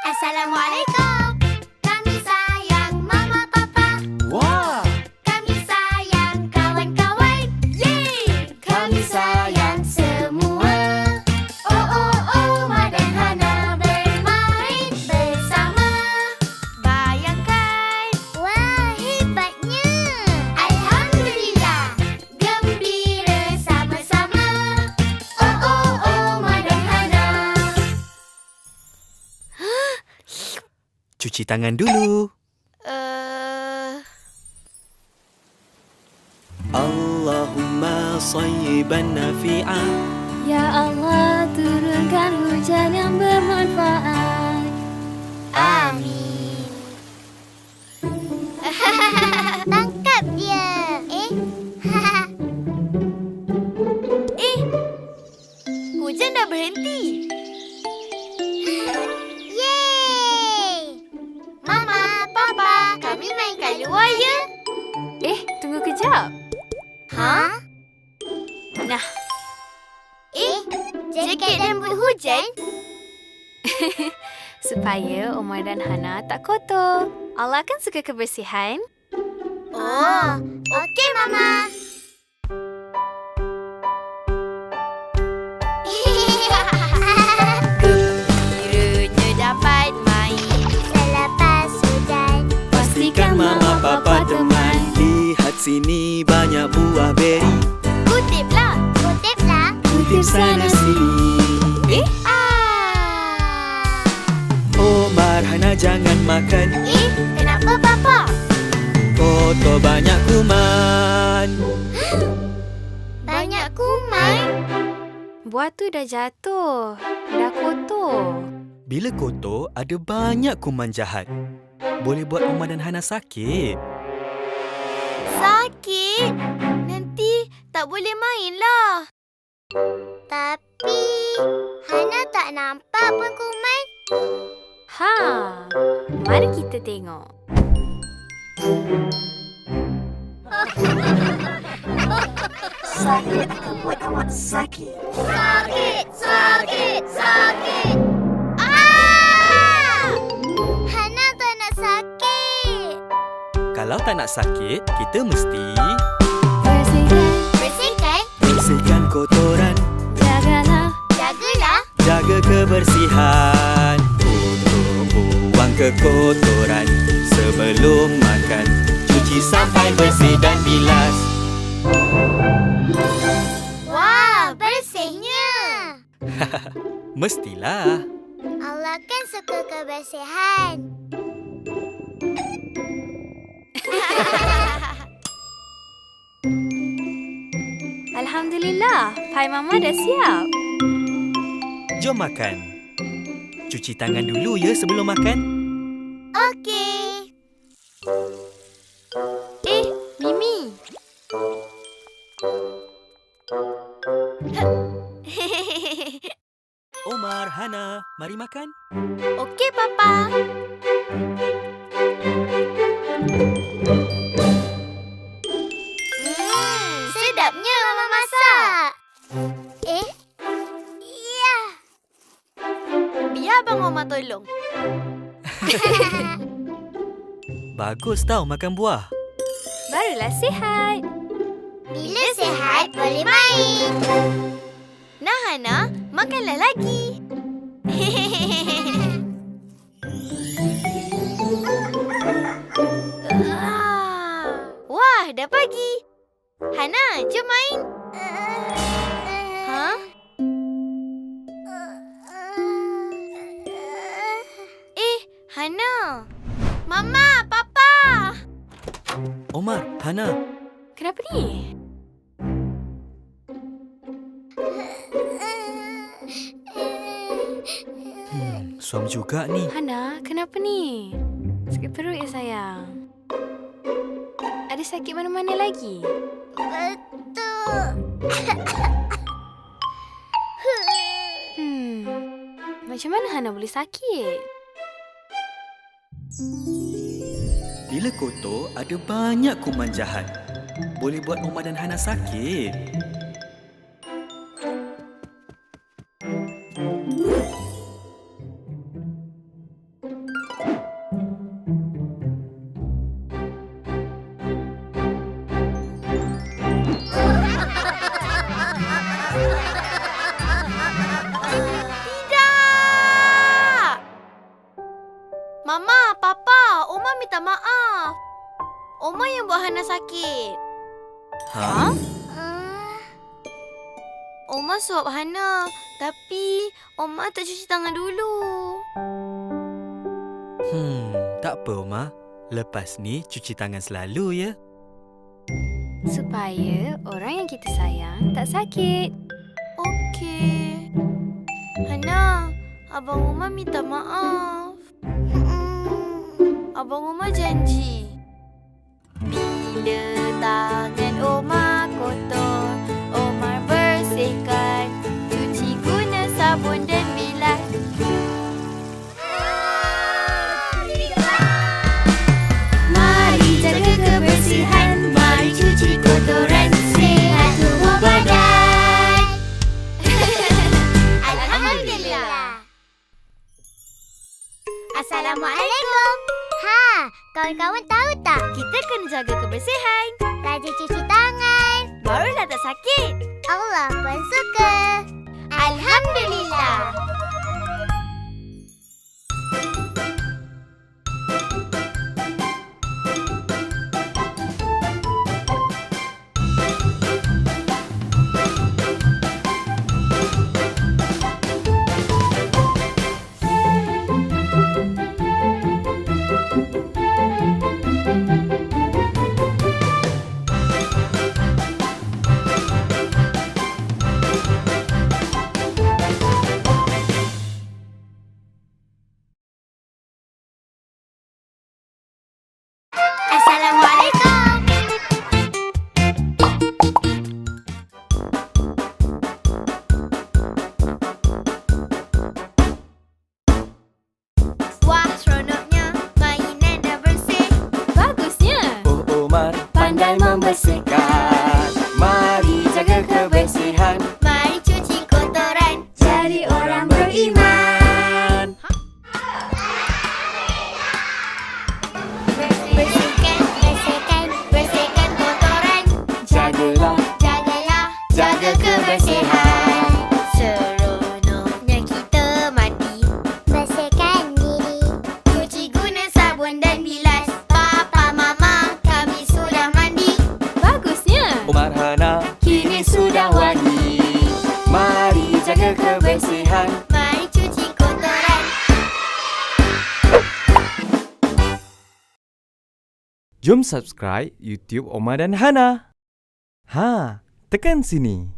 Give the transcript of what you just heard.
Assalamualaikum. Kami sayang Mama Papa. Wah! Kami sayang kawan-kawan. Yeay! Kami sayang semua. Oh, oh, oh, Ma dan Hana bermain bersama. Bayangkan. Wah, hebatnya. Alhamdulillah. Gembira sama-sama. Oh, oh, oh, Ma dan Hana. Cuci tangan dulu. Allahumma sayyiban nafi'an. Ya Allah, turunkan hujan yang bermanfaat. Amin. Tangkap dia. Hujan dah berhenti. Yeay! Mama, Papa, kami main kat luar ya? Tunggu kejap. Ha? Nah, Jaket dan boot hujan? supaya Omar dan Hana tak kotor. Allah kan suka kebersihan. Oh, okey Mama. Gembiranya dapat main selepas hujan. Pastikan Mama Papa teman. Lihat sini banyak buah beri. Kutiplah. Kutiplah. Kutip sana sini. Omar, Hana jangan makan. Kenapa Papa? Kotor banyak kuman. Banyak kuman. Buah tu dah jatuh. Dah kotor. Bila kotor, ada banyak kuman jahat. Boleh buat Omar dan Hana sakit. Sakit? Nanti tak boleh main lah. Tapi Hana tak nampak pun kuman. Mari kita tengok. Sakit akan buat awak sakit. Sakit, sakit, sakit. Ah! Hana tak nak sakit. Kalau tak nak sakit, kita mesti Bersihkan, Bersihkan, bersihkan kotoran. jagalah. jagalah. Jaga kebersihan. Untuk buang kekotoran sebelum makan. Cuci sampai bersih dan bilas. Wah, bersihnya. Mestilah. Allah kan suka kebersihan. Alhamdulillah, pai Mama dah siap. Jom makan. Cuci tangan dulu ya sebelum makan. Okey. Mimi. Omar, Hana, mari makan. Okey, Papa. Sedapnya Mama masak. Ya. Biar Abang Omar tolong. Bagus tau makan buah. Barulah sihat. Bila sihat, boleh main. Nah, Hana, makanlah lagi. Wah, dah pagi. Hana, jom main. Ha? Hana. Mama, Papa. Omar, Hana, Kenapa ni? suam juga ni. Hana, kenapa ni? Sakit perut ya sayang. Ada sakit mana-mana lagi? Betul. Macam mana Hana boleh sakit? Bila kotor, ada banyak kuman jahat. Boleh buat Omar dan Hana sakit. Mama, Papa, Oma minta maaf. Oma yang buat Hana sakit. Ha? Oma suap Hana, tapi Oma tak cuci tangan dulu. Tak apa, Oma. Lepas ni cuci tangan selalu ya. Supaya orang yang kita sayang tak sakit. Okey. Hana, Abang Oma minta maaf. Abang Oma janji. Bila tangan Oma kotor, Oma bersihkan. Cuci guna sabun dan bilas. Mari jaga kebersihan. Mari cuci kotoran. Sihat tubuh badan. Alhamdulillah. Assalamualaikum. Kawan-kawan tahu tak? Kita kena jaga kebersihan. Rajin cuci tangan. Barulah tak sakit. Allah pun suka. Alhamdulillah. Assalamualaikum. Wah, seronoknya. Mainan dah bersih. Bagusnya. Oh Omar pandai membersihkan. Mari jaga kebersihan. Mari cuci kotoran. Jadi orang beriman. Bersihkan, bersihkan, bersihkan kotoran. Jagalah, Jagalah, jaga kebersihan. Seronoknya kita mandi. Bersihkan diri. Cuci guna sabun dan bilas. Papa, Mama, kami sudah mandi. Bagusnya. Omar Hana kini sudah wangi. Mari jaga kebersihan. Mari cuci kotoran. Jom subscribe YouTube Omar dan Hana. Tekan sini.